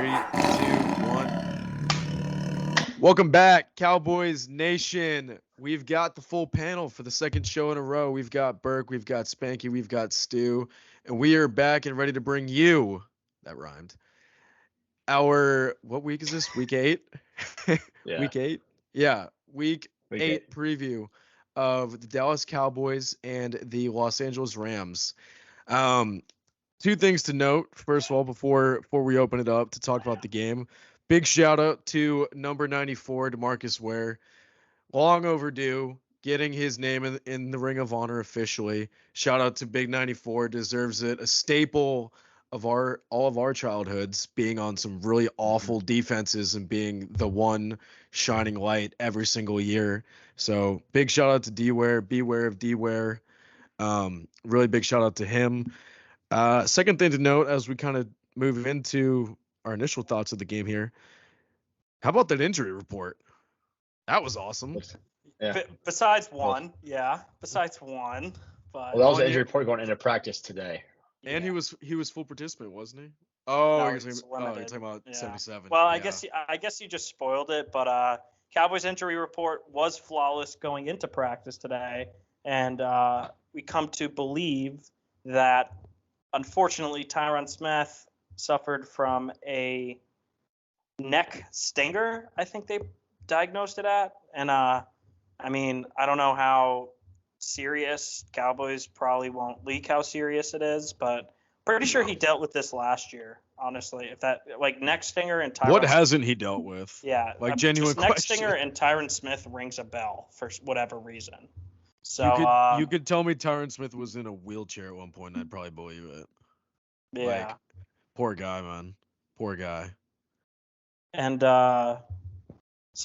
3, 2, 1. Welcome back, Cowboys Nation. We've got the full panel for the second show in a row. We've got Burke, we've got Spanky, we've got Stu, and we are back and ready to bring you, that rhymed, what week is this? Week 8? Yeah. Week 8? Yeah, week Week 8 preview of the Dallas Cowboys and the Los Angeles Rams. Two things to note, first of all, before we open it up to talk about the game. Big shout out to number 94, DeMarcus Ware. Long overdue, getting his name in the Ring of Honor officially. Shout out to Big 94, deserves it. A staple of all of our childhoods, being on some really awful defenses and being the one shining light every single year. So big shout out to D-Ware. Beware of D-Ware. Really big shout out to him. Second thing to note as we kind of move into our initial thoughts of the game here. How about that injury report? That was awesome. Yeah. Besides one. But well, that was the injury report going into practice today. And he was full participant, wasn't he? Oh, no, you're talking about 77. Well, I guess you just spoiled it, but Cowboys injury report was flawless going into practice today, and we come to believe that unfortunately Tyron Smith suffered from a neck stinger, I think they diagnosed it at. And I don't know how serious. Cowboys probably won't leak how serious it is, but pretty sure he dealt with this last year, honestly. If that, like, neck stinger and Tyron. What hasn't he dealt with? Yeah. Like, genuine question. Neck stinger and Tyron Smith rings a bell for whatever reason. So you could tell me Tyron Smith was in a wheelchair at one point, and I'd probably believe it. Yeah. Like, poor guy, man. Poor guy. And so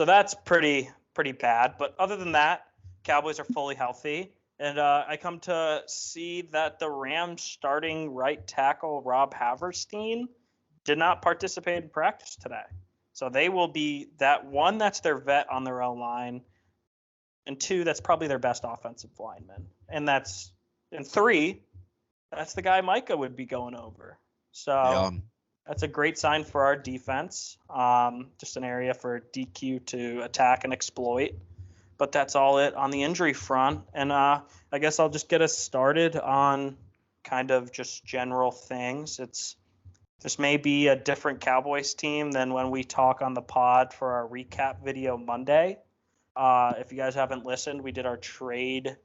that's pretty bad. But other than that, Cowboys are fully healthy. And I come to see that the Rams starting right tackle Rob Haverstein did not participate in practice today. So they will be that one, that's their vet on their own line. And 2, that's probably their best offensive lineman. And 3, that's the guy Micah would be going over. So That's a great sign for our defense. Just an area for DQ to attack and exploit. But that's all it on the injury front. And I guess I'll just get us started on kind of just general things. This may be a different Cowboys team than when we talk on the pod for our recap video Monday. If you guys haven't listened, we did our trade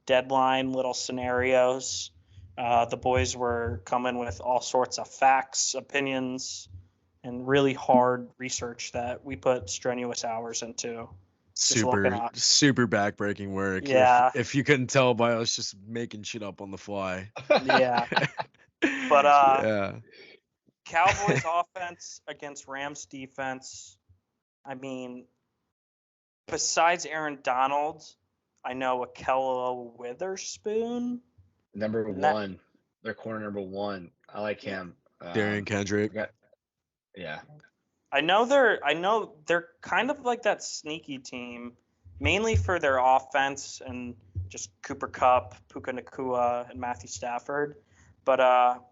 deadline little scenarios. The boys were coming with all sorts of facts, opinions, and really hard research that we put strenuous hours into. Super backbreaking work. Yeah. If you couldn't tell by us just making shit up on the fly. Yeah. But yeah. Cowboys offense against Rams defense. I mean, besides Aaron Donald, I know Akello Witherspoon. Number 1. Their corner number 1. I like him. Darian Kendrick. Yeah. I know they're kind of like that sneaky team, mainly for their offense and just Cooper Kupp, Puka Nacua, and Matthew Stafford. But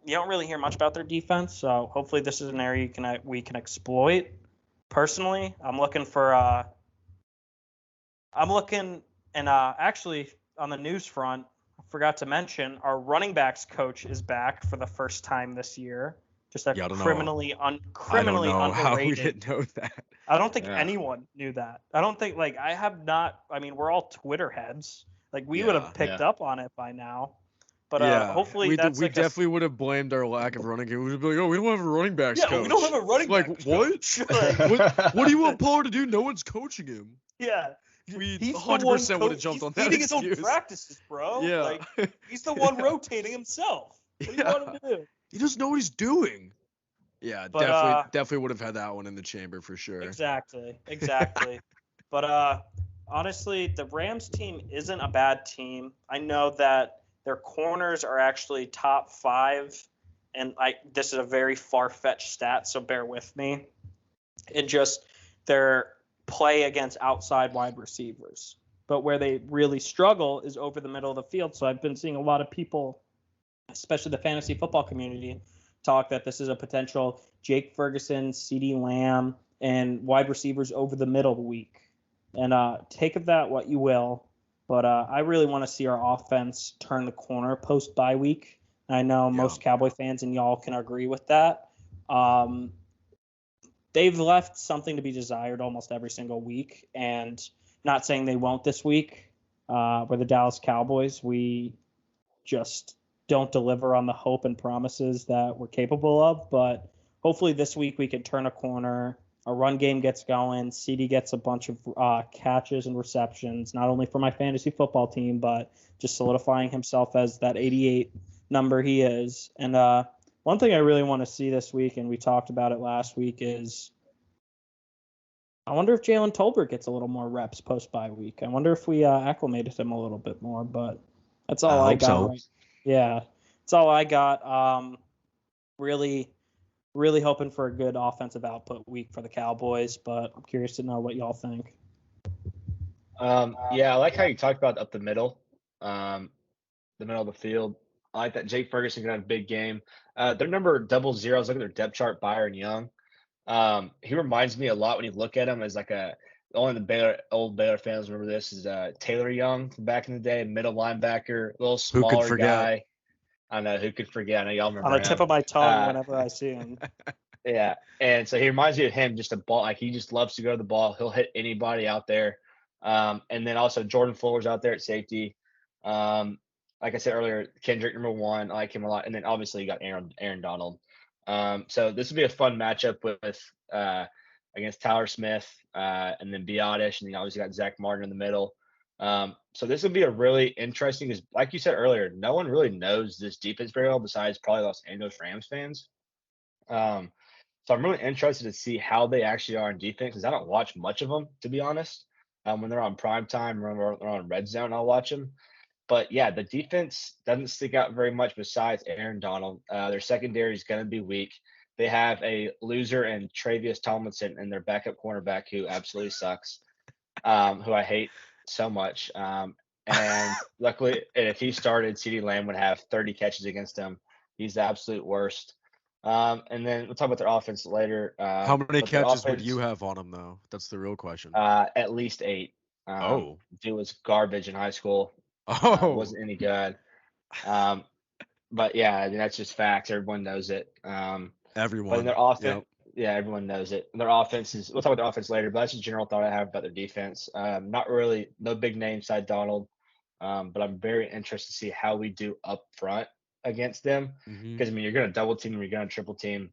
you don't really hear much about their defense, so hopefully this is an area we can exploit. Personally, I'm looking actually on the news front, I forgot to mention our running backs coach is back for the first time this year. Just a criminally underrated. How we didn't know that. I don't think anyone knew that. I don't think we're all Twitter heads. Like we would have picked up on it by now. But hopefully we definitely would have blamed our lack of running game. We would be like, oh, we don't have a running backs coach. Yeah, we don't have a running backs coach. What do you want Pollard to do? No one's coaching him. Yeah. We 100% would have jumped on that. He's feeding his own practices, bro. Yeah. Like, he's the one rotating himself. What do you want him to do? He doesn't know what he's doing. Yeah, but, definitely would have had that one in the chamber for sure. Exactly. But honestly, the Rams team isn't a bad team. I know that their corners are actually top 5, and this is a very far-fetched stat, so bear with me. It just their play against outside wide receivers. But where they really struggle is over the middle of the field. So I've been seeing a lot of people, especially the fantasy football community, talk that this is a potential Jake Ferguson, CeeDee Lamb, and wide receivers over the middle week. And take of that what you will. But I really want to see our offense turn the corner post bye week. I know most Cowboy fans and y'all can agree with that. They've left something to be desired almost every single week, and not saying they won't this week. We're the Dallas Cowboys. We just don't deliver on the hope and promises that we're capable of. But hopefully this week we can turn a corner. Our run game gets going. CD gets a bunch of catches and receptions, not only for my fantasy football team, but just solidifying himself as that 88 number he is. And one thing I really want to see this week, and we talked about it last week, is I wonder if Jalen Tolbert gets a little more reps post-bye week. I wonder if we acclimated him a little bit more, but that's all I got. So. Right? Yeah, that's all I got. Really hoping for a good offensive output week for the Cowboys, but I'm curious to know what y'all think. Yeah, I like how you talked about up the middle of the field. I like that Jake Ferguson can have a big game. Their number 00, look at their depth chart, Byron Young. He reminds me a lot when you look at him as like only the old Baylor fans remember this, is Taylor Young from back in the day, middle linebacker, a little smaller guy. I know, who could forget? I know y'all remember on the him. Tip of my tongue whenever I see him. Yeah, and so he reminds me of him, just a ball. Like, he just loves to go to the ball. He'll hit anybody out there. And then also Jordan Fuller's out there at safety. Like I said earlier, Kendrick number 1, I like him a lot. And then obviously you got Aaron Donald. So this will be a fun matchup with against Tyler Smith, and then Biotish, and then obviously got Zach Martin in the middle. So this will be a really interesting, because like you said earlier, no one really knows this defense very well besides probably Los Angeles Rams fans. So I'm really interested to see how they actually are in defense, because I don't watch much of them, to be honest. When they're on prime time, or they're on red zone, I'll watch them. But yeah, the defense doesn't stick out very much besides Aaron Donald. Their secondary is going to be weak. They have a loser in Travius Tomlinson and their backup cornerback, who absolutely sucks, who I hate so much. And luckily, if he started, CeeDee Lamb would have 30 catches against him. He's the absolute worst. And then we'll talk about their offense later. How many catches would you have on him, though? That's the real question. At least 8. Dude was garbage in high school. Wasn't any good. But yeah, that's just facts. Everyone knows it. Everyone. But in their offense, yeah, everyone knows it. Their offense is. We'll talk about their offense later, but that's a general thought I have about their defense. Not really, no big name side Donald, but I'm very interested to see how we do up front against them. Because I mean, you're going to double team, you're going to triple team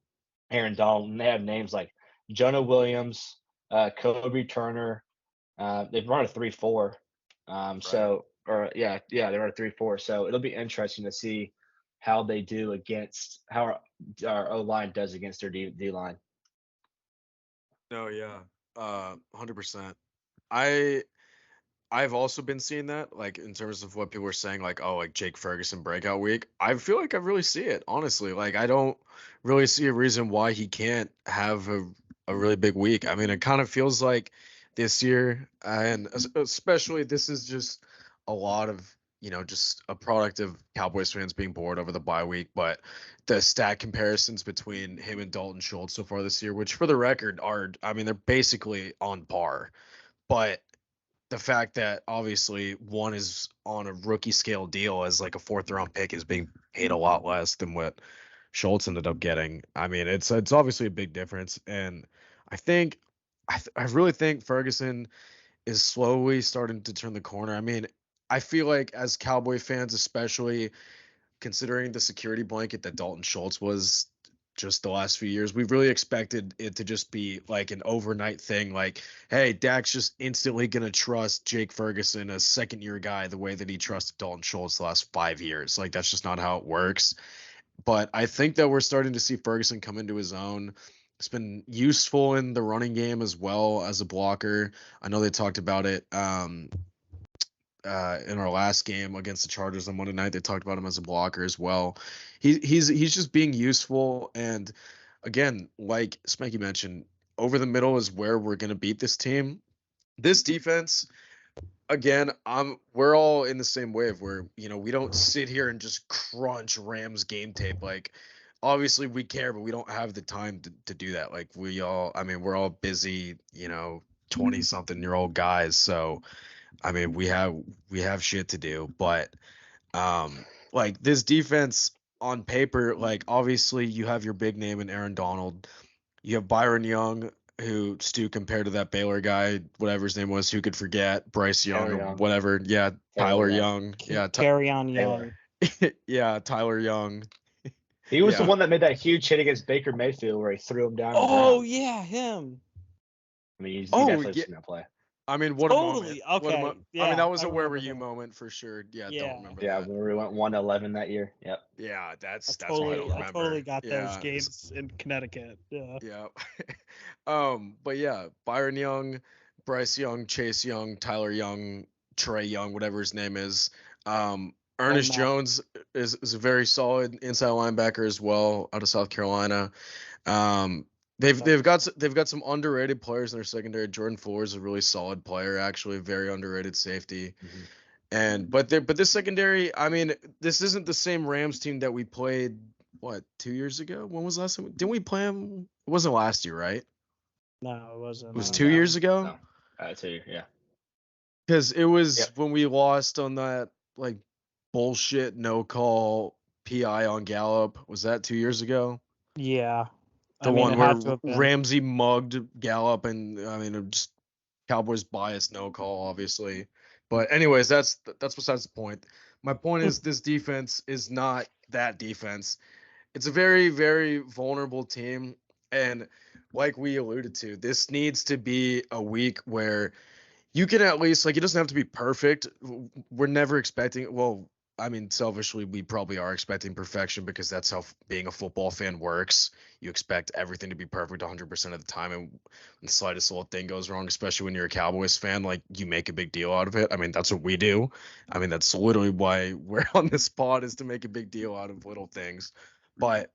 Aaron Donald, and they have names like Jonah Williams, Kobe Turner. They've run a 3-4. Right. So, or yeah, they run a 3-4. So it'll be interesting to see how they do against, how our O-line does against their D-line. No, yeah, 100%. I've also been seeing that, like, in terms of what people are saying, like, oh, like Jake Ferguson breakout week. I feel like I really see it, honestly. Like, I don't really see a reason why he can't have a really big week. I mean, it kind of feels like this year, and especially this is just a lot of, just a product of Cowboys fans being bored over the bye week. But the stat comparisons between him and Dalton Schultz so far this year, which for the record they're basically on par. But the fact that obviously one is on a rookie scale deal as like a 4th round pick is being paid a lot less than what Schultz ended up getting. I mean, it's obviously a big difference. And I really think Ferguson is slowly starting to turn the corner. I mean, I feel like as Cowboy fans, especially considering the security blanket that Dalton Schultz was just the last few years, we've really expected it to just be like an overnight thing. Like, hey, Dak's just instantly going to trust Jake Ferguson, a second-year guy, the way that he trusted Dalton Schultz the last 5 years. Like, that's just not how it works. But I think that we're starting to see Ferguson come into his own. It's been useful in the running game as well as a blocker. I know they talked about it in our last game against the Chargers on Monday night. They talked about him as a blocker as well. He's just being useful. And again, like Spanky mentioned, over the middle is where we're going to beat this team. This defense, again, we're all in the same wave where, we don't sit here and just crunch Rams game tape. Like, obviously we care, but we don't have the time to do that. Like we're all busy, 20-something-year-old guys. So, I mean, we have shit to do, but like this defense on paper, like obviously you have your big name in Aaron Donald. You have Byron Young, who Stu compared to that Baylor guy, whatever his name was, who could forget Bryce Young Taylor or Young. whatever. Yeah, Tyler Young. Yeah, Carry on Taylor. Young. yeah, Tyler Young. He was the Yeah. one that made that huge hit against Baker Mayfield where he threw him down. Oh yeah, him. I mean, he Oh, definitely yeah. seen that play. I mean, what a moment. Totally. What a Okay. I mean, Yeah, that was I a where were remember you that. moment for sure. Yeah, Yeah. don't remember Yeah, that. when we went 1-11 that year. Yep. Yeah, that's I what I totally, don't I remember. totally got those Yeah. games in Connecticut. Yeah. Yeah. But yeah, Byron Young, Bryce Young, Chase Young, Tyler Young, Trey Young, whatever his name is. Ernest Matt. Jones is a very solid inside linebacker as well out of South Carolina. They've got some underrated players in their secondary. Jordan Fuller is a really solid player, actually, very underrated safety. Mm-hmm. But this secondary, I mean, this isn't the same Rams team that we played 2 years ago? When was the last time? Didn't we play them? It wasn't last year, right? No, it wasn't. It was no. 2 years ago? No. 2 years, yeah. Because it was Yep. when we lost on that like bullshit no call PI on Gallup. Was that 2 years ago? Yeah. The I mean, one it where had to have been. Ramsey mugged Gallup, and I mean, just Cowboys bias no call, obviously. But anyways, that's besides the point. My point is this defense is not that defense. It's a very, very vulnerable team, and like we alluded to, this needs to be a week where you can at least, like, it doesn't have to be perfect. We're never expecting, well, I mean, selfishly, we probably are expecting perfection because that's how being a football fan works. You expect everything to be perfect 100% of the time, and when the slightest little thing goes wrong, especially when you're a Cowboys fan, like, you make a big deal out of it. I mean, that's what we do. I mean, that's literally why we're on this pod, is to make a big deal out of little things. But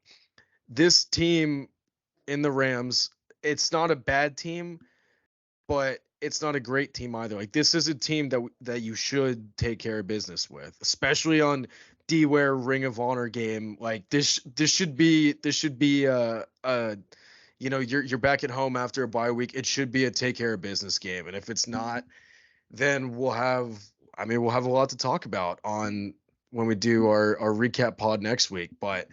this team in the Rams, it's not a bad team, but it's not a great team either. Like, this is a team that you should take care of business with, especially on D-Ware Ring of Honor game. Like, this should be you're back at home after a bye week. It should be a take care of business game. And if it's not, then we'll have a lot to talk about on when we do our recap pod next week. But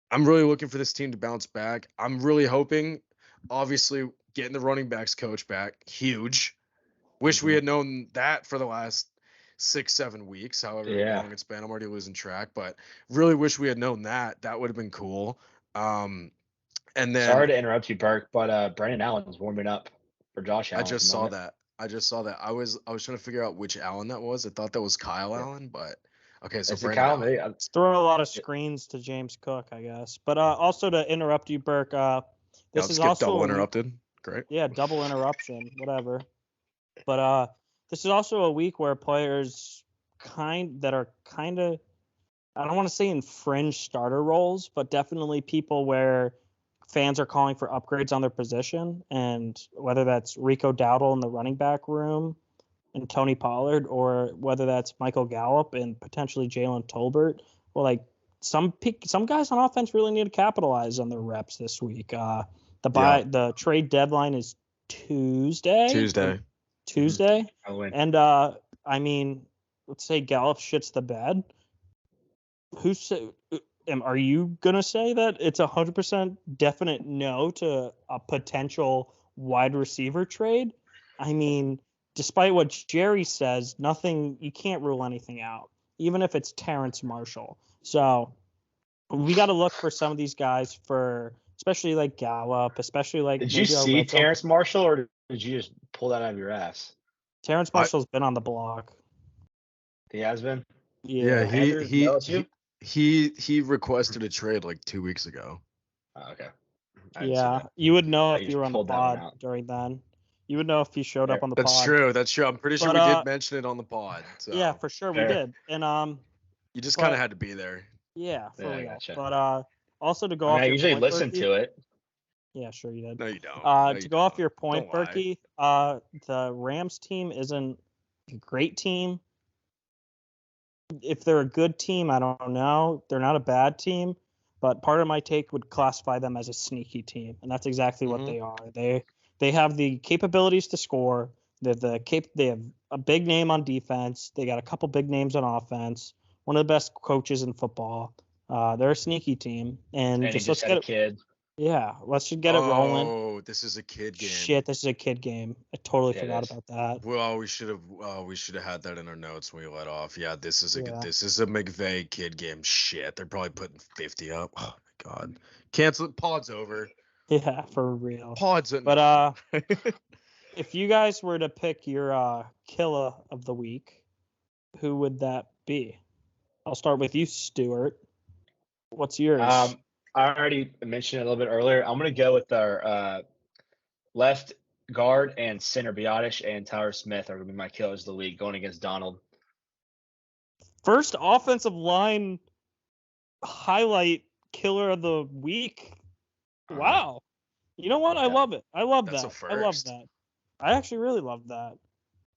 I'm really looking for this team to bounce back. I'm really hoping, obviously, getting the running backs coach back, huge. Wish we had known that for the last 6-7 weeks, however long it's been. I'm already losing track, but really wish we had known that. That would have been cool. And then, sorry to interrupt you, Burke, but Brandon Allen's warming up for Josh Allen. I just saw that. I was trying to figure out which Allen that was. I thought that was Kyle Allen, but okay, so Brandon Allen. Let's throw a lot of screens to James Cook, I guess. But also to interrupt you, Burke, this is also double interrupted. Great. Yeah, double interruption, whatever. But this is also a week where players that are kind of, I don't want to say in fringe starter roles, but definitely people where fans are calling for upgrades on their position, and whether that's Rico Dowdle in the running back room and Tony Pollard, or whether that's Michael Gallup and potentially Jalen Tolbert. Well, like some guys on offense really need to capitalize on their reps this week. The trade deadline is Tuesday. And I mean, let's say Gallup shits the bed. Are you gonna say that it's 100% definite no to a potential wide receiver trade? I mean, despite what Jerry says, you can't rule anything out, even if it's Terrence Marshall. So we got to look for some of these guys, especially like Gallup, especially like. Did you see Terrence Marshall, or did you just pull that out of your ass? Terrence Marshall's been on the block. He has been. Yeah, he requested a trade like 2 weeks ago. Oh, okay. Yeah, you would know if you were on the pod during then. You would know if he showed up on the pod. That's true. I'm pretty sure we did mention it on the pod. So. Yeah, for sure we did. And you just kind of had to be there. Yeah, for real. Gotcha. But also to go off. I usually listen to it. Yeah, sure you did. No, you don't. To go off your point, Berkey, the Rams team isn't a great team. If they're a good team, I don't know. They're not a bad team, but part of my take would classify them as a sneaky team, and that's exactly what they are. They have the capabilities to score. They have a big name on defense. They got a couple big names on offense. One of the best coaches in football. They're a sneaky team, and And he just just let's had get a it. kid. Yeah, let's just get it rolling. Oh, this is a kid game. Shit, this is a kid game. I totally Yeah, it forgot is. about that. Well, we should have had that in our notes when we let off. Yeah, this is a Yeah. this is a McVay kid game. Shit, they're probably putting 50 up. Oh my god, cancel it. Pod's over. Yeah, for real. Pod's in. But if you guys were to pick your killer of the week, who would that be? I'll start with you, Stuart. What's yours? I already mentioned it a little bit earlier. I'm going to go with our left guard and center. Biotish and Tyler Smith are going to be my killers of the week going against Donald. First offensive line highlight killer of the week. Wow. You know what? I love it. I love That's that. a first. I love that. I actually really love that.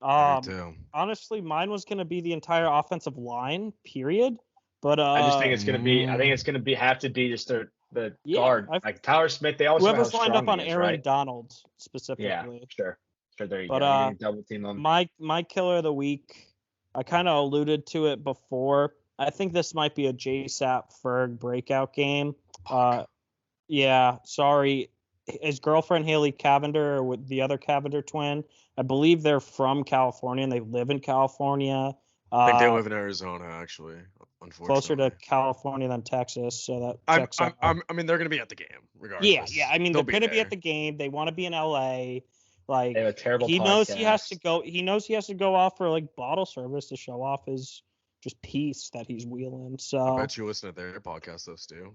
Me too. Honestly, mine was going to be the entire offensive line, period. But I just think it's going to be. I think it's going to have to be just the guard, like Tyler Smith. They always whoever's know how lined strong up on he is, Aaron right? Donald specifically. Yeah, sure. There you But, go. You can double team them. My killer of the week, I kind of alluded to it before. I think this might be a JSAP Ferg breakout game. Yeah, sorry. His girlfriend Haley Cavender, or with the other Cavender twin, I believe they're from California and they live in California. I think they live in Arizona, actually. Unfortunately, closer to California than Texas, so that checks out. I mean, they're gonna be at the game regardless. Yeah. I mean, they're gonna be there. at the game. They want to be in LA. Like, they have a terrible he knows he has podcast. to go. He knows he has to go off for like bottle service to show off his just piece that he's wheeling. So I bet you listen to their podcast, those two.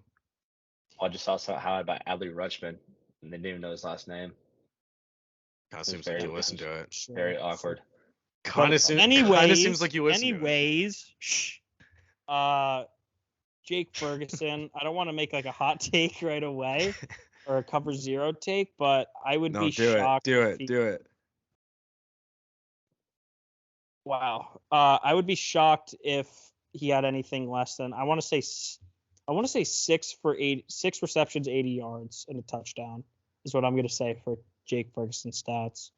I just saw something about Adley Rutschman, and they didn't even know his last name. Kind of seems like you listen to it. Very awkward. Kind of seems like you listen to it. Anyways, Jake Ferguson. I don't want to make like a hot take right away or a cover zero take, but I would be shocked. Do it. Wow. I would be shocked if he had anything less than I want to say 6 receptions, 80 yards, and a touchdown is what I'm going to say for Jake Ferguson stats.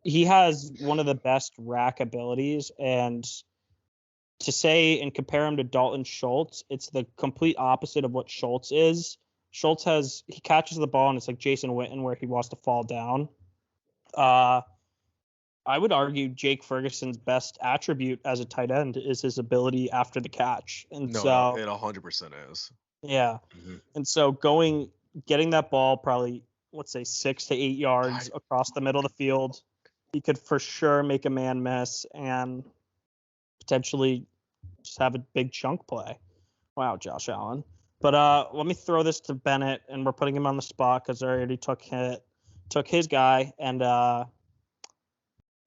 He has one of the best rack abilities, and to say and compare him to Dalton Schultz, it's the complete opposite of what Schultz is. Schultz he catches the ball and it's like Jason Witten where he wants to fall down. I would argue Jake Ferguson's best attribute as a tight end is his ability after the catch. And no, so it 100% is. Yeah. Mm-hmm. And so getting that ball probably, let's say 6 to 8 yards across the middle of the field, he could for sure make a man miss and potentially just have a big chunk play. Wow, Josh Allen. But let me throw this to Bennett, and we're putting him on the spot because I already took his guy. And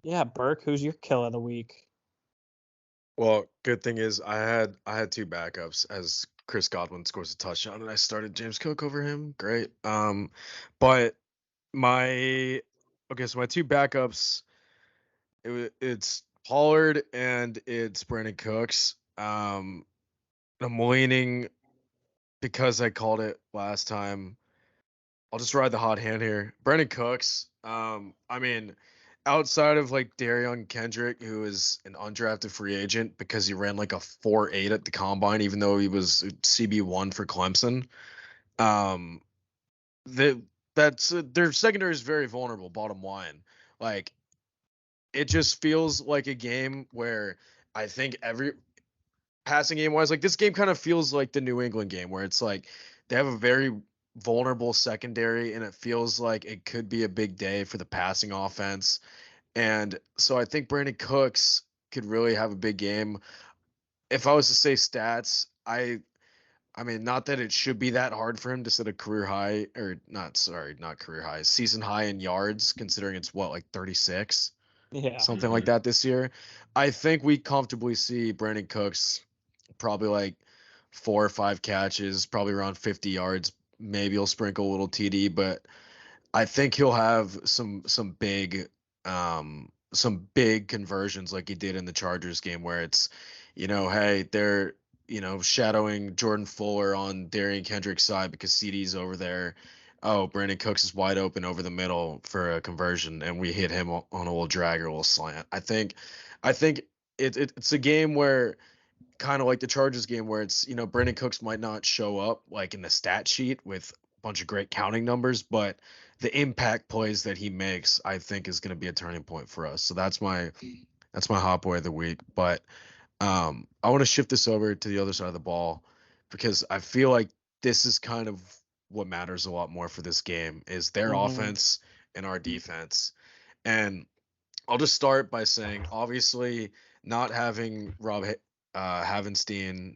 yeah, Burke, who's your kill of the week? Well, good thing is I had two backups as Chris Godwin scores a touchdown, and I started James Cook over him. Great. But my two backups, it's Pollard and it's Brandon Cooks. I'm leaning because I called it last time. I'll just ride the hot hand here. Brandon Cooks. I mean, outside of like Darion Kendrick, who is an undrafted free agent because he ran like a 4.8 at the combine, even though he was CB1 for Clemson. Their secondary is very vulnerable. Bottom line, like it just feels like a game where I think every passing game wise, like this game kind of feels like the New England game where it's like they have a very vulnerable secondary and it feels like it could be a big day for the passing offense. And so I think Brandon Cooks could really have a big game. If I was to say stats, I mean, not that it should be that hard for him to set a career high not career high, season high in yards, considering it's like 36, something like that this year. I think we comfortably see Brandon Cooks probably like 4 or 5 catches, probably around 50 yards. Maybe he'll sprinkle a little TD, but I think he'll have some big conversions like he did in the Chargers game where it's, hey, shadowing Jordan Fuller on Darian Kendrick's side because CD's over there. Oh, Brandon Cooks is wide open over the middle for a conversion, and we hit him on a little drag or a little slant. I think it's a game where kind of like the Chargers game where it's, Brandon Cooks might not show up like in the stat sheet with a bunch of great counting numbers, but the impact plays that he makes, I think, is going to be a turning point for us. So that's my hot boy of the week. But I want to shift this over to the other side of the ball because I feel like this is kind of what matters a lot more for this game is their offense and our defense. And I'll just start by saying, obviously, not having Rob Havenstein,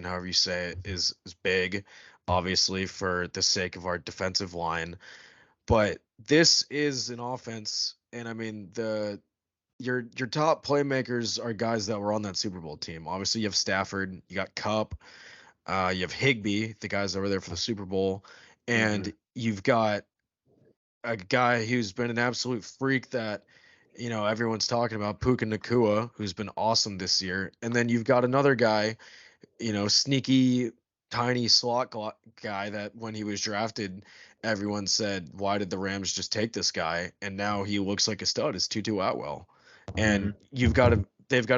however you say it, is big, obviously, for the sake of our defensive line. But this is an offense, and I mean your top playmakers are guys that were on that Super Bowl team. Obviously, you have Stafford, you got Kupp, you have Higbee, the guys that were there for the Super Bowl, and you've got a guy who's been an absolute freak that everyone's talking about, Puka Nacua, who's been awesome this year. And then you've got another guy, sneaky, tiny slot guy that when he was drafted, everyone said, why did the Rams just take this guy? And now he looks like a stud. It's Tutu Atwell. And they've got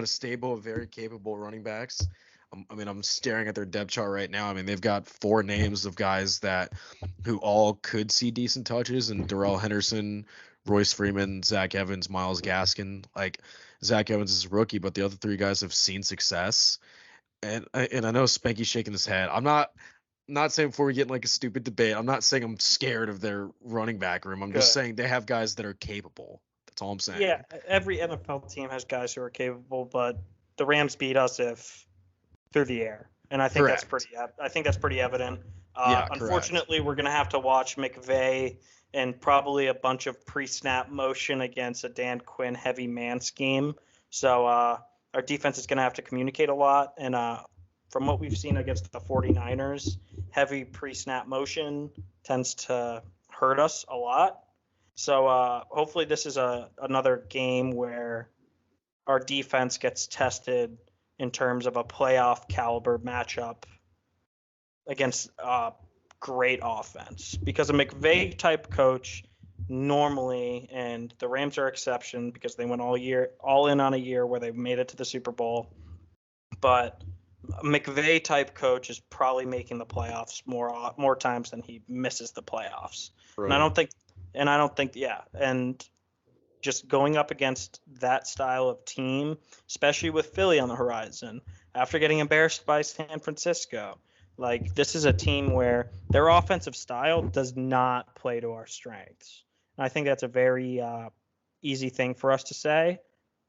a stable of very capable running backs. I'm staring at their depth chart right now. I mean, they've got 4 names of guys who all could see decent touches, and Darrell Henderson, Royce Freeman, Zach Evans, Myles Gaskin. Like, Zach Evans is a rookie, but the other 3 guys have seen success. And I know Spanky's shaking his head. I'm not saying before we get in like a stupid debate, I'm not saying I'm scared of their running back room. I'm just saying they have guys that are capable. That's all I'm saying. Yeah, every NFL team has guys who are capable, but the Rams beat us through the air, and I think that's pretty evident. Unfortunately, we're going to have to watch McVay and probably a bunch of pre-snap motion against a Dan Quinn heavy man scheme. So our defense is going to have to communicate a lot, and from what we've seen against the 49ers, heavy pre-snap motion tends to hurt us a lot. So hopefully this is another game where our defense gets tested in terms of a playoff caliber matchup against great offense, because a McVay type coach normally, and the Rams are exception because they went all in on a year where they made it to the Super Bowl, but a McVay type coach is probably making the playoffs more times than he misses the playoffs. Right. And I don't think and just going up against that style of team, especially with Philly on the horizon, after getting embarrassed by San Francisco, like, this is a team where their offensive style does not play to our strengths. And I think that's a very easy thing for us to say.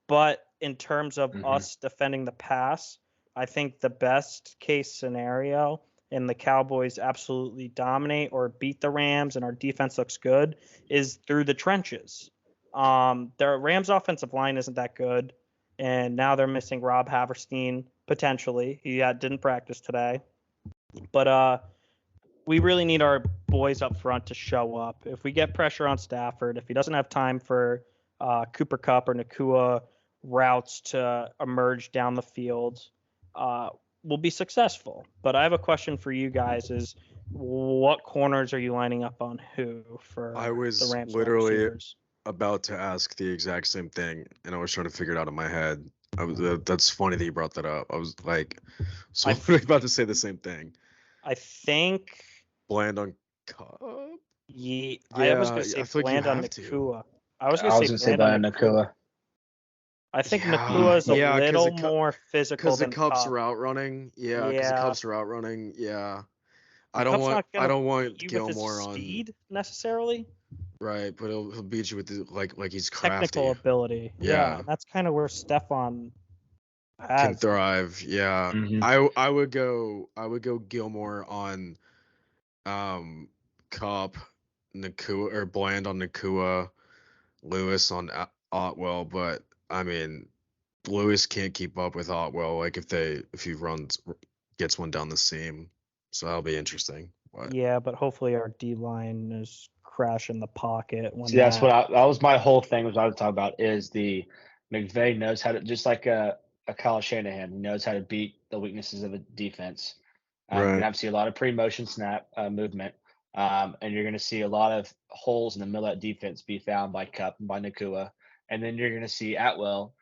But in terms of us defending the pass, I think the best case scenario, and the Cowboys absolutely dominate or beat the Rams and our defense looks good, is through the trenches. Their Rams offensive line isn't that good, and now they're missing Rob Haverstein potentially. He didn't practice today. But we really need our boys up front to show up. If we get pressure on Stafford, if he doesn't have time for Cooper Kupp or Nacua routes to emerge down the field, we'll be successful. But I have a question for you guys: is what corners are you lining up on who for the Rams? I was literally about to ask the exact same thing, and I was trying to figure it out in my head. That's funny that you brought that up. I was like, I'm about to say the same thing. I think Bland on Kupp. Yeah, I was going to say Bland on Nacua. I was going to say Bland on Nacua. I think Nacua is a little more physical because than the Kupp's Kupp. route running. Yeah, because the Kupp's route running. Yeah, I don't want Gilmore on speed necessarily. Right, but he'll beat you with like he's crafty. Technical ability. Yeah, that's kind of where Stephon can thrive. Yeah, I would go Gilmore on Kupp, Nacua, or Bland on Nacua, Lewis on Otwell. But I mean, Lewis can't keep up with Otwell. Like if he gets one down the seam, so that'll be interesting. Yeah, but hopefully our D line is crashing the pocket. That was my whole thing. Was I was talking about is the McVay knows how to, just like Kyle Shanahan. He knows how to beat the weaknesses of a defense. You're Right. going to have to see a lot of pre-motion snap movement, and you're going to see a lot of holes in the middle of that defense be found by Cup and by Nakua. And then you're going to see Atwell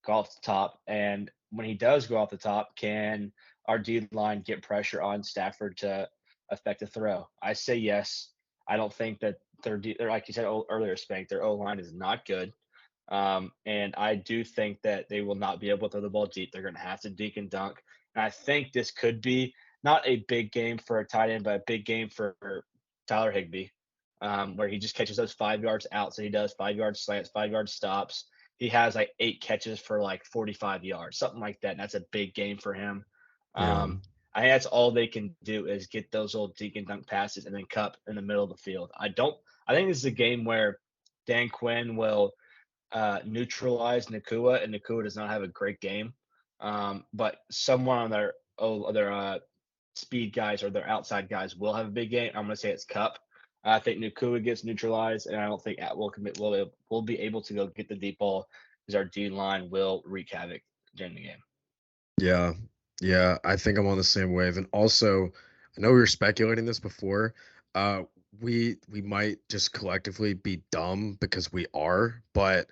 go off the top. And when he does go off the top, can our D line get pressure on Stafford to affect a throw? I say yes. I don't think that they're like you said earlier, Spank, their O line is not good. And I do think that they will not be able to throw the ball deep. They're going to have to dink and dunk. And I think this could be not a big game for a tight end, but a big game for Tyler Higbee, where he just catches those 5 yards out. So he does 5 yard slants, 5 yard stops. He has like 8 catches for like 45 yards, something like that. And that's a big game for him. Yeah. I think that's all they can do is get those old dink and dunk passes and then Cup in the middle of the field. I think this is a game where Dan Quinn will neutralize Nakua, and Nakua does not have a great game. But someone on their speed guys or their outside guys will have a big game. I'm going to say it's Cup. I think Nakua gets neutralized, and I don't think Atwell will be able to go get the deep ball because our D line will wreak havoc during the game. Yeah. Yeah. I think I'm on the same wave. And also, I know we were speculating this before. We might just collectively be dumb because we are, but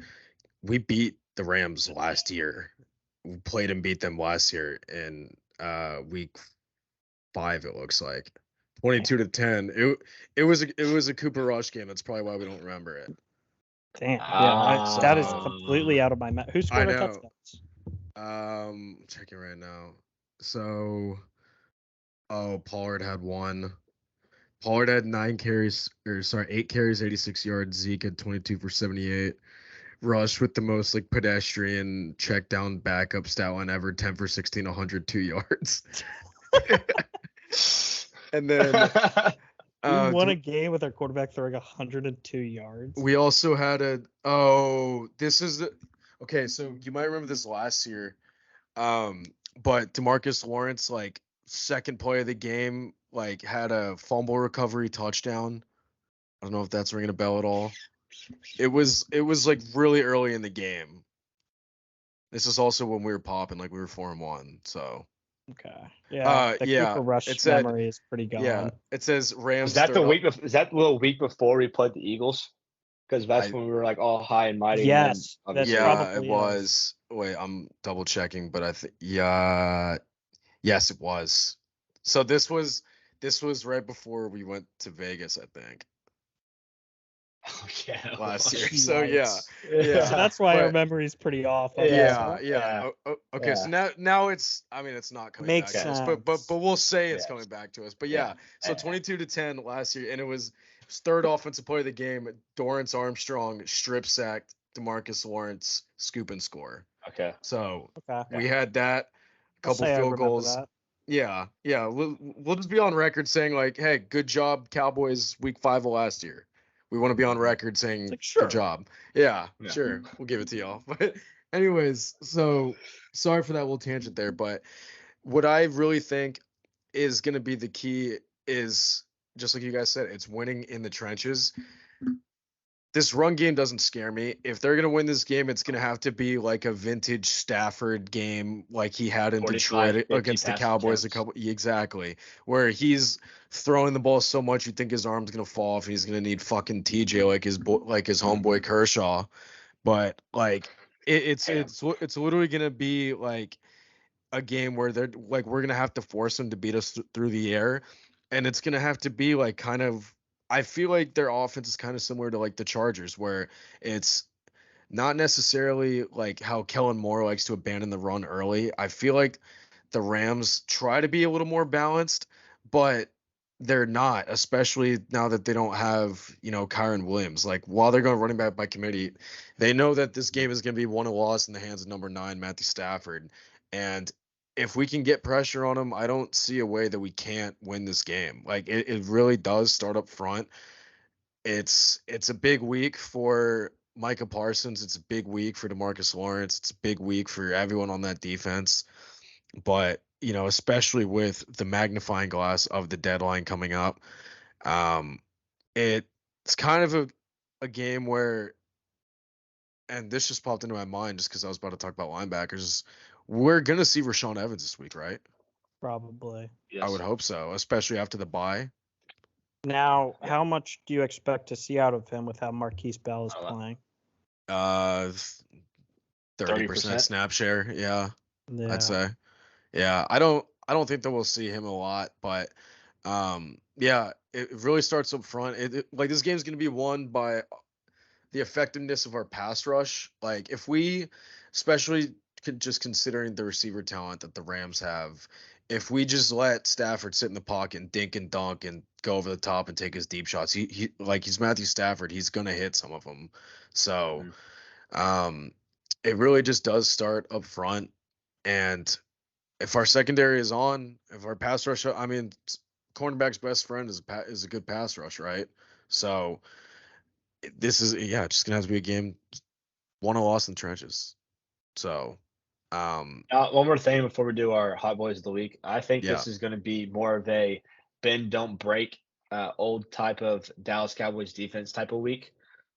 we beat the Rams last year. We played and beat them last year in week 5, it looks like. 22-10. It was a Cooper Rush game. That's probably why we don't remember it. Damn. Yeah, that is So- completely out of my mind. Who scored I our know. touchdowns? Checking right now. So, Pollard had 1. Pollard had 8 carries, 86 yards. Zeke had 22 for 78. Rush with the most like pedestrian check down backup stat line ever, 10 for 16, 102 yards. And then We won a game with our quarterback throwing 102 yards. we also had okay, so you might remember this last year. But DeMarcus Lawrence, like second play of the game, like had a fumble recovery touchdown. I don't know if that's ringing a bell at all. It was like really early in the game. This is also when we were popping, like we were 4-1. So Okay. Yeah. The yeah, Cooper Rush it said- memory is pretty gone. yeah, it says Rams. Is that the week? Is that the little week before we played the Eagles? Because that's when we were like all high and mighty. Yes, and then, that's Yeah, probably it was. Wait, I'm double checking, but I think yes, it was. So this was right before we went to Vegas, I think, Oh, yeah. last year. Yikes. So yeah. So that's why our but- memory's pretty off. on Yeah, this yeah. one. Okay, so now it's. I mean, it's not coming Makes back to us, but sense. we'll say it's Yes. coming back to us. But Yeah. yeah, so 22-10 last year, and it was third offensive play of the game. Dorrance Armstrong strip sacked DeMarcus Lawrence, scoop and score. Okay. So Okay. we had that, I'll couple say I field remember goals. that. Yeah. We'll just be on record saying like, hey, good job, Cowboys, week 5 of last year. We want to be on record saying like, sure. good job. Yeah, Yeah. sure. We'll give it to y'all. But anyways, so sorry for that little tangent there. But what I really think is going to be the key is just like you guys said, it's winning in the trenches. This run game doesn't scare me. If they're going to win this game, it's going to have to be like a vintage Stafford game like he had in 45, Detroit 50 against the pass Cowboys attempts. exactly, where he's throwing the ball so much you think his arm's going to fall off and he's going to need fucking TJ like his homeboy Kershaw. But like it's literally going to be like a game where they're like we're going to have to force them to beat us through the air, and it's going to have to be like kind of I feel like their offense is kind of similar to like the Chargers, where it's not necessarily like how Kellen Moore likes to abandon the run early. I feel like the Rams try to be a little more balanced, but they're not, especially now that they don't have, Kyron Williams. Like while they're going running back by committee, they know that this game is going to be won or lost in the hands of number 9, Matthew Stafford. And if we can get pressure on him, I don't see a way that we can't win this game. Like it really does start up front. It's a big week for Micah Parsons. It's a big week for DeMarcus Lawrence. It's a big week for everyone on that defense. But, especially with the magnifying glass of the deadline coming up, it's kind of a game where, and this just popped into my mind just because I was about to talk about linebackers, We're gonna see Rashawn Evans this week, right? Probably. Yes. I would hope so, especially after the bye. Now, Yeah. how much do you expect to see out of him with how Marquise Bell is I don't know. playing? 30% 30%. snap share. Yeah, Yeah. I'd say. Yeah, I don't think that we'll see him a lot, but yeah, it really starts up front. Like this game's gonna be won by the effectiveness of our pass rush. Like if we, especially just considering the receiver talent that the Rams have, if we just let Stafford sit in the pocket and dink and dunk and go over the top and take his deep shots, he like he's Matthew Stafford, he's gonna hit some of them. So, it really just does start up front, and if our secondary is on, if our pass rush, I mean, cornerback's best friend is a good pass rush, right? So this is just gonna have to be a game won or lost in the trenches. So, One more thing before we do our hot boys of the week. I think yeah, this is going to be more of a bend don't break, old type of Dallas Cowboys defense type of week,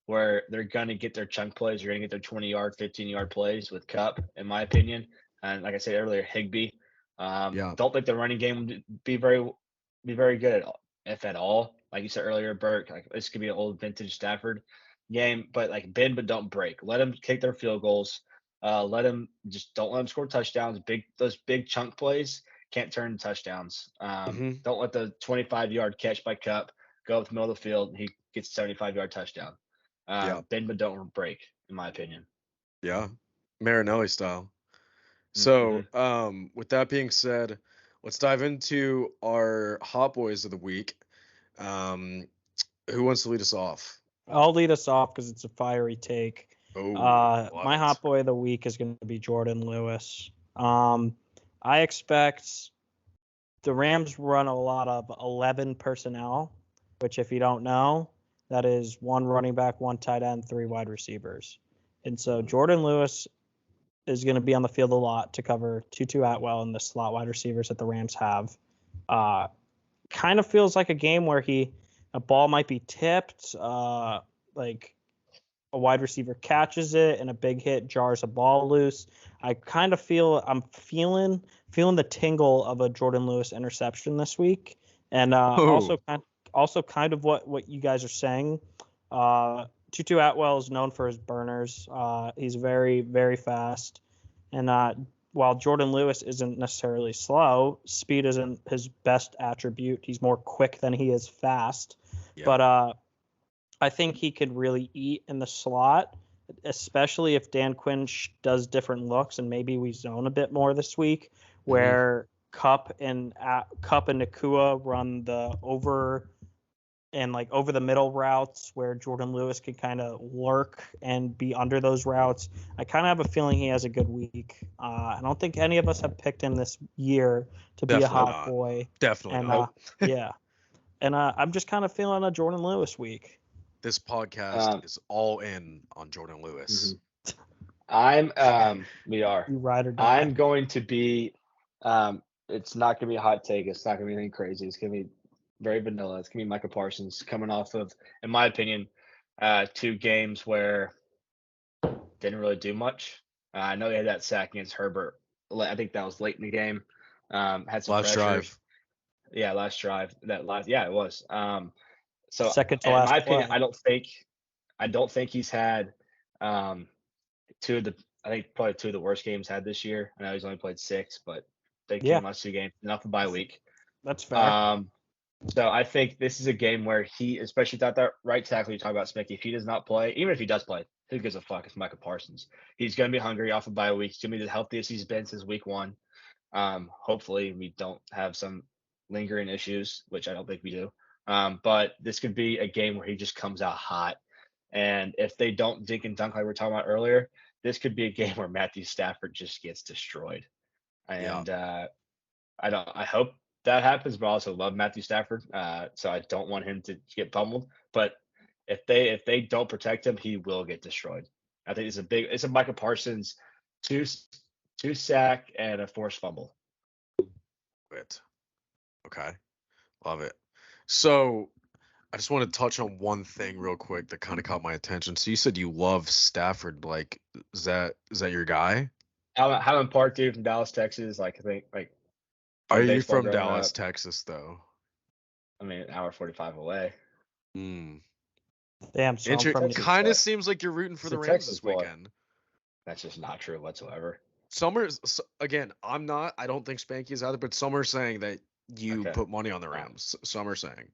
where they're going to get their chunk plays. They're going to get their 20-yard, 15-yard plays with Cup, in my opinion. And like I said earlier, Higbee. yeah. Don't think the running game would be very good if at all. Like you said earlier, Burke, like this could be an old vintage Stafford game, but like bend but don't break. Let them kick their field goals. Don't let them score touchdowns. Those big chunk plays can't turn into touchdowns. Hmm. Don't let the 25-yard catch by Cup go up the middle of the field and he gets a 75-yard touchdown. Yeah, Bend but don't break, in my opinion. yeah. Marinelli style. Mm-hmm. So, with that being said, let's dive into our hot boys of the week. Um, who wants to lead us off? I'll lead us off because it's a fiery take. Oh, love My it. hot boy of the week is going to be Jordan Lewis. I expect the Rams run a lot of 11 personnel, which, if you don't know, that is one running back, one tight end, three wide receivers. And so Jordan Lewis is going to be on the field a lot to cover Tutu Atwell and the slot wide receivers that the Rams have. Kind of feels like a game where a ball might be tipped, like a wide receiver catches it and a big hit jars a ball loose. I kind of I'm feeling the tingle of a Jordan Lewis interception this week, and Oh, also kind of what you guys are saying. Tutu Atwell is known for his burners. He's very, very fast, and while Jordan Lewis isn't necessarily slow, speed isn't his best attribute. He's more quick than he is fast. yeah. But I think he could really eat in the slot, especially if Dan Quinn does different looks and maybe we zone a bit more this week, where Cup and Nakua run the over the middle routes where Jordan Lewis could kind of lurk and be under those routes. I kind of have a feeling he has a good week. I don't think any of us have picked him this year to be a Definitely hot not. boy. Definitely And not. yeah. And I'm just kind of feeling a Jordan Lewis week. This podcast is all in on Jordan Lewis. We are. You ride or die. I'm going to be, it's not going to be a hot take. It's not going to be anything crazy. It's going to be very vanilla. It's going to be Micah Parsons coming off of, in my opinion, 2 games where didn't really do much. I know he had that sack against Herbert. I think that was late in the game. Had some Last pressures. drive. Yeah, last drive. Yeah, it was. So Second to in last my opinion, play. I don't think he's had I think probably 2 of the worst games had this year. I know he's only played 6, but they came last 2 games, enough a bye week. That's fair. So I think this is a game where he, especially without that right tackle you talk about, Smicky, if he does not play, even if he does play, who gives a fuck? It's Micah Parsons. He's going to be hungry off a bye week. He's going to be the healthiest he's been since week 1. Hopefully we don't have some lingering issues, which I don't think we do. But this could be a game where he just comes out hot. And if they don't dink and dunk like we were talking about earlier, this could be a game where Matthew Stafford just gets destroyed. And I hope that happens, but I also love Matthew Stafford. So I don't want him to get pummeled. But if they don't protect him, he will get destroyed. I think it's a Micah Parsons two sack and a forced fumble. Okay. Love it. So I just want to touch on one thing real quick that kind of caught my attention. So you said you love Stafford. Like, is that your guy? Having part dude from Dallas, Texas, like I think like Are you baseball from growing Dallas, up. Texas, though? I mean, an hour 45 away. Mm. Damn, so I'm from Texas Kind boy. of seems like you're rooting for It's the a Rams Texas this boy. weekend. That's just not true whatsoever. Again, I'm not. I don't think Spanky is either, but some are saying that you Okay. put money on the Rams. Some are saying.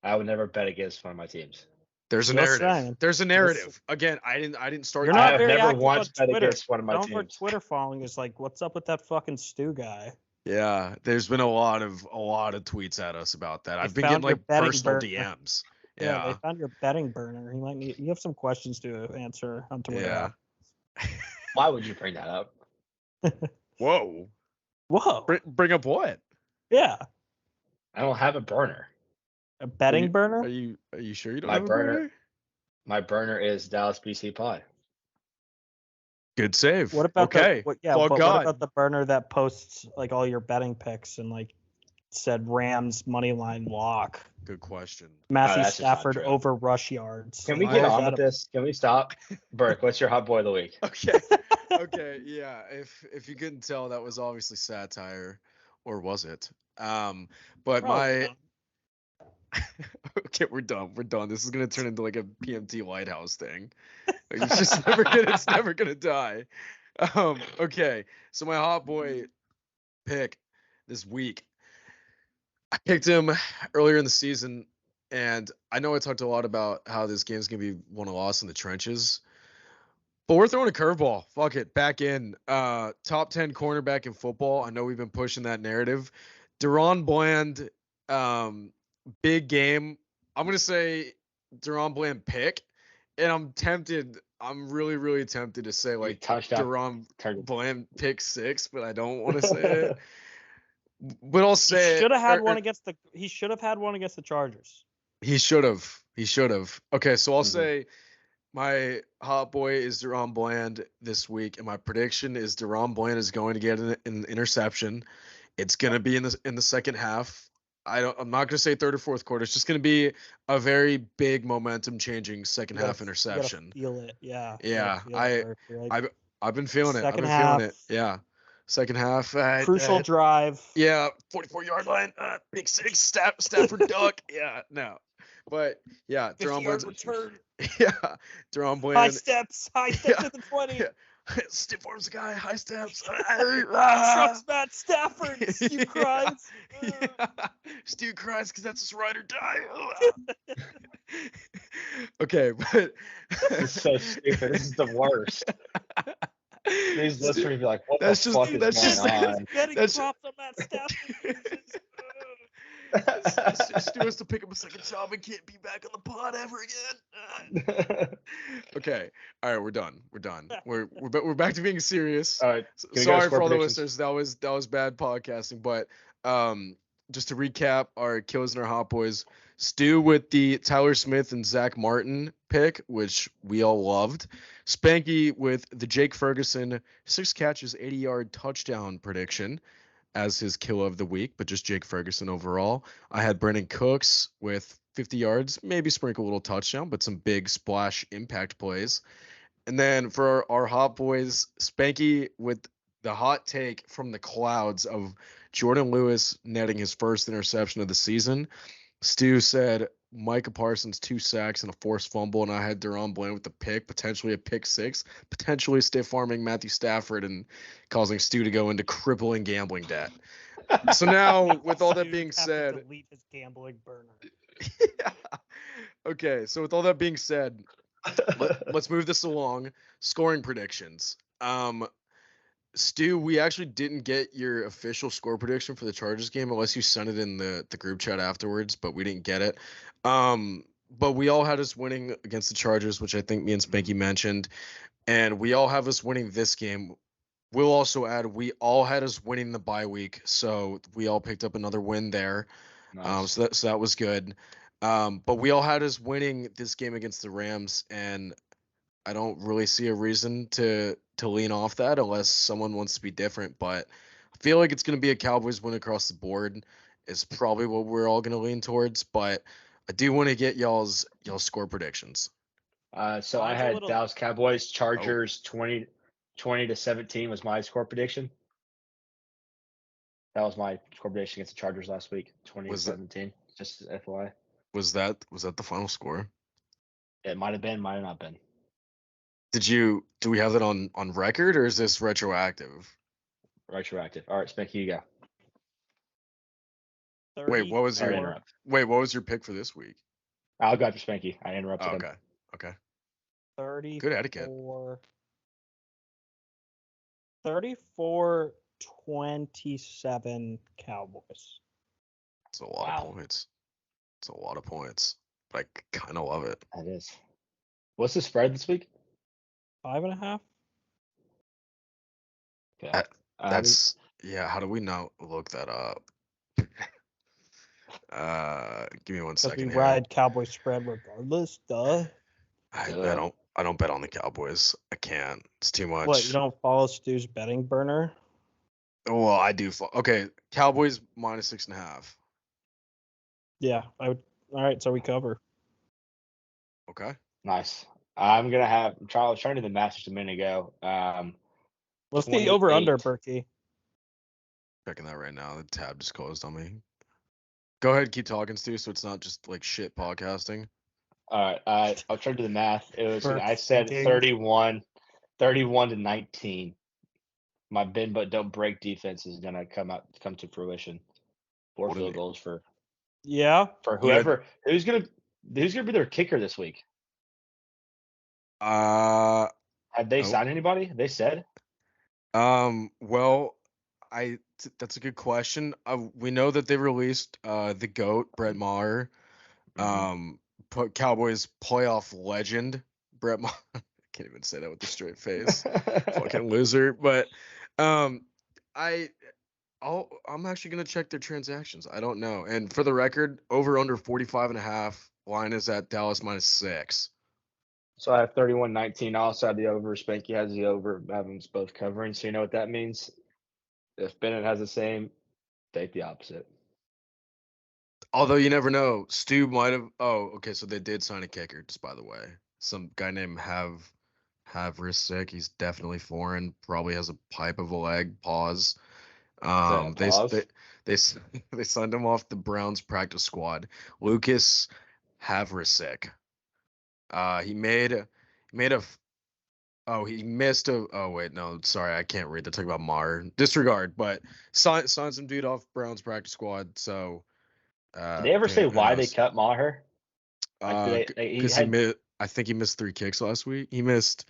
I would never bet against one of my teams. There's a Just narrative. saying. There's a narrative. Again, I didn't start. You're I not have very never active once on bet Twitter. against one of my Some of our teams. Twitter following is like, "What's up with that fucking Stu guy?" Yeah, there's been a lot of tweets at us about that. I've been found getting your like betting personal burner. DMs. Yeah, they Yeah. found your betting burner. You have some questions to answer on Twitter. Yeah. Why would you bring that up? Whoa. Whoa. Bring up what? Yeah. I don't have a burner. A betting burner? Are you sure you don't My have a burner? My burner is Dallas BC Pod. Good save. What about okay. What God. about the burner that posts like all your betting picks and like said Rams money line lock? Good question. Matthew that's just not Stafford true. over rush yards. Can we Like, get what was on that with this? Can we stop? Burke, what's your hot boy of the week? Okay. Okay. Yeah. If you couldn't tell, that was obviously satire, or was it? But Probably my not. okay, we're done. We're done. This is gonna turn into like a PMT Lighthouse thing. It's just it's never gonna die. Okay. So my hot boy pick this week, I picked him earlier in the season, and I know I talked a lot about how this game's gonna be won or lost in the trenches. But we're throwing a curveball. Fuck it. Back in. Top 10 cornerback in football. I know we've been pushing that narrative. Deron Bland, big game. I'm going to say Deron Bland pick. And I'm really, really tempted to say like Deron Bland pick 6, but I don't want to say it. But I'll say he should have had one against the Chargers. He should have. Okay, so I'll say my hot boy is Deron Bland this week, and my prediction is Deron Bland is going to get an interception. It's going to be in the second half. I'm not going to say third or fourth quarter. It's just going to be a very big momentum changing second half interception. You gotta feel it, yeah. Yeah, I've been feeling it. I've been half, feeling it. Yeah, second half. Crucial drive. Yeah, 44-yard line. Big 6. Stafford duck. Yeah, no. But yeah, Deron Bland's return. Yeah, Deron Bland. High steps to the 20. Yeah. Stiff arms the guy, high steps. Trucks Matt Stafford. Stu cries. Yeah. Stu cries because that's his ride or die. Okay, but this is so stupid. This is the worst. These listeners be like, "What the fuck is going on?" Getting dropped on Matt Stafford. Stu has to pick up a second job and can't be back on the pod ever again. Okay, all right, we're done. We're back to being serious. All right, sorry for all the listeners. That was bad podcasting, but just to recap our killers and our hot boys. Stu with the Tyler Smith and Zach Martin pick, which we all loved. Spanky with the Jake Ferguson 6 catches, 80-yard touchdown prediction as his kill of the week, but just Jake Ferguson overall. I had Brandon Cooks with 50 yards, maybe sprinkle a little touchdown, but some big splash impact plays. And then for our hot boys, Spanky with the hot take from the clouds of Jordan Lewis netting his first interception of the season. Stu said Micah Parsons 2 sacks and a forced fumble, and I had Deron Bland with the pick, potentially a pick 6, potentially stiff arming Matthew Stafford and causing Stu to go into crippling gambling debt. So now, with all that being said, delete his gambling burner. Yeah. Okay, so with all that being said, let's move this along. Scoring predictions. Stu, we actually didn't get your official score prediction for the Chargers game unless you sent it in the group chat afterwards, but we didn't get it. But we all had us winning against the Chargers, which I think me and Spanky mentioned, and we all have us winning this game. We'll also add we all had us winning the bye week, so we all picked up another win there. Nice. So that was good. But we all had us winning this game against the Rams, and I don't really see a reason to lean off that unless someone wants to be different. But I feel like it's going to be a Cowboys win across the board is probably what we're all going to lean towards. But I do want to get y'all's score predictions. So I had Dallas Cowboys, Chargers 20 20-17 was my score prediction. That was my score prediction against the Chargers last week. 20-17. Just FYI. Was that the final score? It might have been, might have not been. Do we have that on record, or is this retroactive? Retroactive. All right, Spanky, you go. Wait, what was Sorry to your interrupt. what was your pick for this week? I'll go after Spanky. I interrupted him. Okay. 34, Good etiquette. 34-27 Cowboys. It's a lot of points. It's a lot of points. But I kind of love it. That is. What's the spread this week? 5.5. Okay. That's how do we not look that up? Give me 1 second We here. ride Cowboy spread regardless, duh. I don't bet on the Cowboys. I can't. It's too much. What, you don't follow Stu's betting burner? Well, I do. Okay, Cowboys -6.5. Yeah, I would. All right, so we cover. Okay. Nice. I'm gonna have. I was trying to do the math just a minute ago. What's the over under, 28. Berkey? Checking that right now. The tab just closed on me. Go ahead, keep talking, Stu, so it's not just like shit podcasting. All right. I'll try to do the math. It was. Burke I said thinking. 31-19. My bend but don't break defense is gonna come to fruition. 4 What an field goals for Yeah. whoever. Who's gonna be their kicker this week? Have they signed anybody? They said. Well, that's a good question. We know that they released the GOAT, Brett Maher. Cowboys playoff legend, Brett Maher. I can't even say that with a straight face. Fucking loser. But I'm actually gonna check their transactions. I don't know. And for the record, over under 45.5. Line is at Dallas -6. So I have 31-19. I also have the over. Spanky has the over. I have them both covering. So you know what that means? If Bennett has the same, take the opposite. Although you never know. Stu might have. Oh, okay. So they did sign a kicker, just by the way. Some guy named Havrisik. He's definitely foreign. Probably has a pipe of a leg. Pause. They signed him off the Browns practice squad. Lucas Havrisik. He missed a. Oh wait, no, sorry, I can't read. They're talking about Maher. Disregard. But signed some dude off Browns practice squad. So. Did they ever say why they cut Maher? Because I think he missed 3 kicks last week. He missed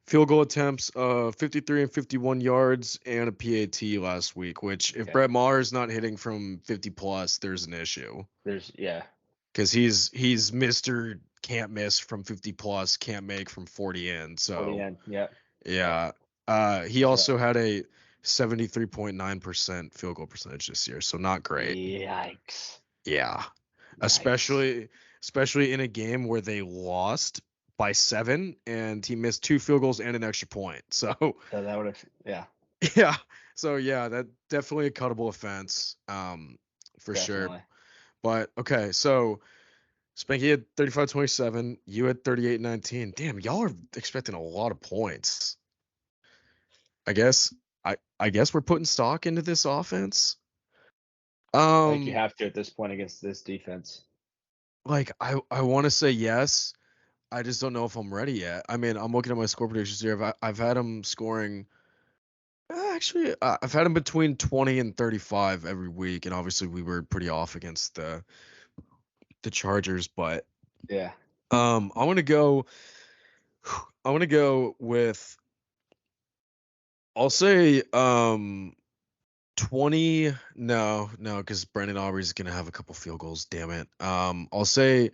field goal attempts, 53 and 51 yards, and a PAT last week. Which, if Brett Maher is not hitting from 50 plus, there's an issue. Because he's Mr. Can't miss from 50 plus, can't make from 40 in. So 40 in, yeah. He also had a 73.9% field goal percentage this year, so not great. Yikes. Yeah. Especially in a game where they lost by 7 and he missed 2 field goals and an extra point. So that would have Yeah. So that definitely a cuttable offense. For sure. But okay, so Spanky had 35-27, you had 38-19. Damn, y'all are expecting a lot of points. I guess we're putting stock into this offense. I think you have to at this point against this defense. Like I want to say yes. I just don't know if I'm ready yet. I mean, I'm looking at my score predictions here. I've had them scoring. Actually, I've had them between 20 and 35 every week, and obviously we were pretty off against the Chargers. But yeah, I want to go with. I'll say 20. No, because Brandon Aubrey's gonna have a couple field goals. Damn it. I'll say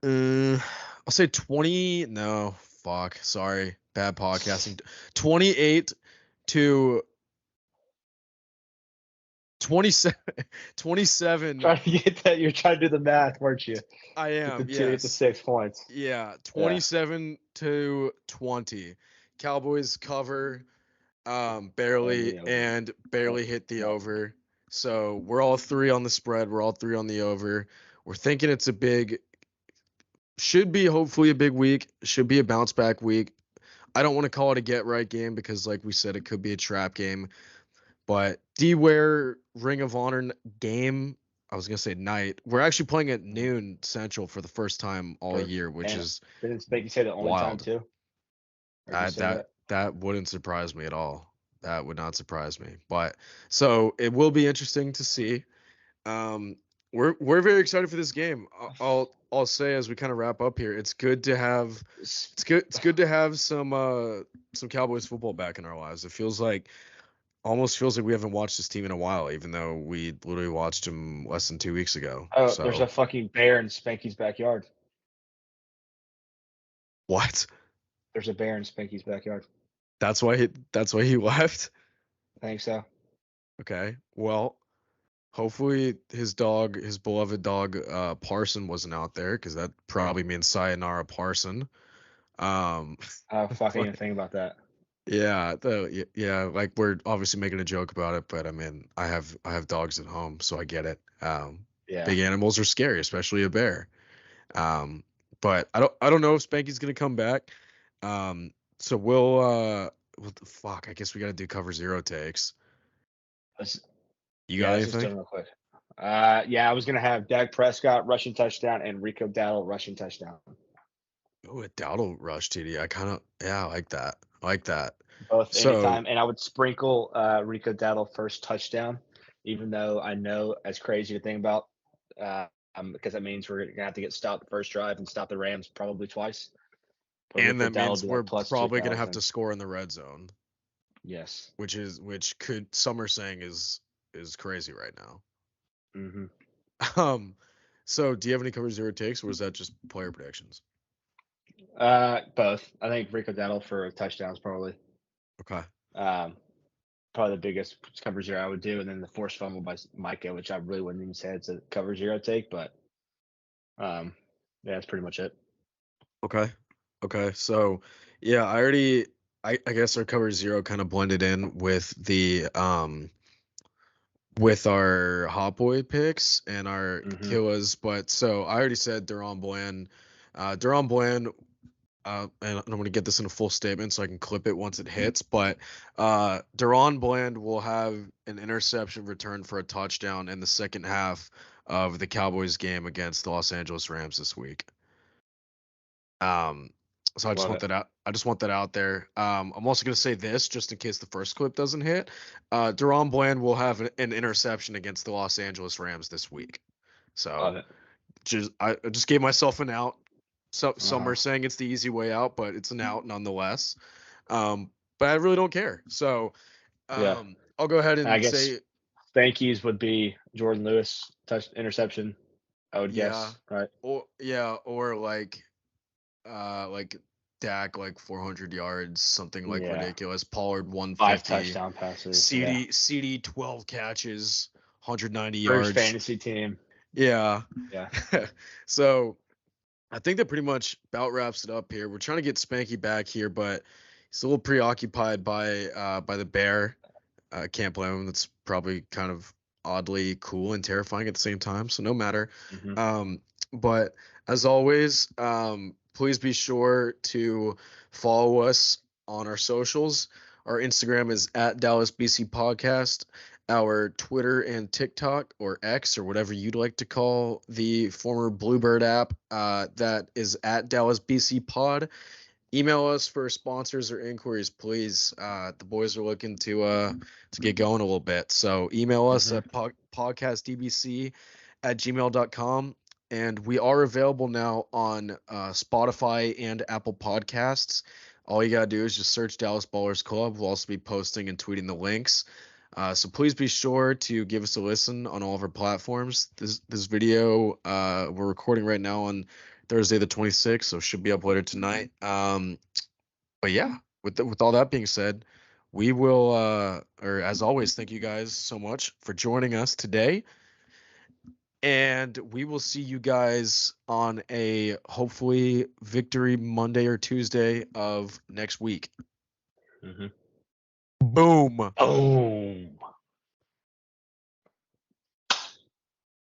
20. No, fuck. Sorry. Bad podcasting. 28 to 27. 27. Trying to get that. You're trying to do the math, weren't you? I am. Get the 6 points. Yeah. 27 to 20. Cowboys cover barely hit the over. So we're all 3 on the spread. We're all 3 on the over. We're thinking it's should be hopefully a big week. Should be a bounce back week. I don't want to call it a get right game because, like we said, it could be a trap game. But D-Ware Ring of Honor game, I was gonna say night. We're actually playing at noon Central for the first time all year, which And is didn't Spanky say the only time wild. too? Or did you say that? That wouldn't surprise me at all. That would not surprise me. But so it will be interesting to see. Um, we're very excited for this game. I'll say as we kind of wrap up here, it's good to have it's good to have some Cowboys football back in our lives. It almost feels like we haven't watched this team in a while, even though we literally watched them less than 2 weeks ago. Oh, So there's a fucking bear in Spanky's backyard. what? There's a bear in Spanky's backyard. That's why he left. I think so. Okay. Well, hopefully his beloved dog, Parson wasn't out there because that probably means Sayonara Parson. Oh, fucking even think about that. Yeah, like we're obviously making a joke about it, but I mean, I have dogs at home, so I get it. Yeah. Big animals are scary, especially a bear. But I don't know if Spanky's gonna come back. So what the fuck? I guess we gotta do cover zero takes. You got Let's just do anything? it real quick. Yeah, I was gonna have Dak Prescott rushing touchdown and Rico Dowdle rushing touchdown. Oh, a Dowdle rush TD. I like that. I like that. Both So anytime, and I would sprinkle Rico Dowdle first touchdown, even though I know that's crazy to think about, because that means we're gonna have to get stopped the first drive and stop the Rams probably twice. But and Rico that Dowdle means do we're like plus probably gonna have 2,000. to score in the red zone, Yes. which could some are saying is crazy right now. Mm-hmm. So do you have any cover zero takes, or was that just player predictions? Both. I think Rico Dowdle for touchdowns probably. Okay. Probably the biggest cover zero I would do, and then the forced fumble by Micah, which I really wouldn't even say it's a cover zero take, but yeah, that's pretty much it. Okay. So yeah, I guess our cover zero kind of blended in with our Hot Boy picks and our Killas, but so I already said Deron Bland. And I'm going to get this in a full statement so I can clip it once it hits. But Deron Bland will have an interception return for a touchdown in the second half of the Cowboys game against the Los Angeles Rams this week. So I just want that out. I just want that out there. I'm also going to say this just in case the first clip doesn't hit. Deron Bland will have an interception against the Los Angeles Rams this week. So I just gave myself an out. So some are saying it's the easy way out, but it's an out nonetheless. But I really don't care. So I'll go ahead and I guess say Spanky's would be Jordan Lewis interception. I would guess, right? Or like Dak like 400 yards, something like ridiculous. Pollard 150. 5 touchdown passes. CD 12 catches, 190 First yards. fantasy team. Yeah. Yeah. So I think that pretty much about wraps it up here. We're trying to get Spanky back here, but he's a little preoccupied by the bear. Can't blame him. That's probably kind of oddly cool and terrifying at the same time. So no matter. But as always, please be sure to follow us on our socials. Our Instagram is at DallasBC Podcast. Our Twitter and TikTok, or X, or whatever you'd like to call the former Bluebird app, that is at DallasBC Pod. Email us for sponsors or inquiries, please. The boys are looking to get going a little bit. So email us at podcastdbc@gmail.com. And we are available now on Spotify and Apple Podcasts. All you got to do is just search Dallas Ballers Club. We'll also be posting and tweeting the links. So please be sure to give us a listen on all of our platforms. This video we're recording right now on Thursday the 26th, so should be up later tonight. But yeah, with all that being said, we will, or as always, thank you guys so much for joining us today. And we will see you guys on a hopefully victory Monday or Tuesday of next week. Mm-hmm. Boom. Oh.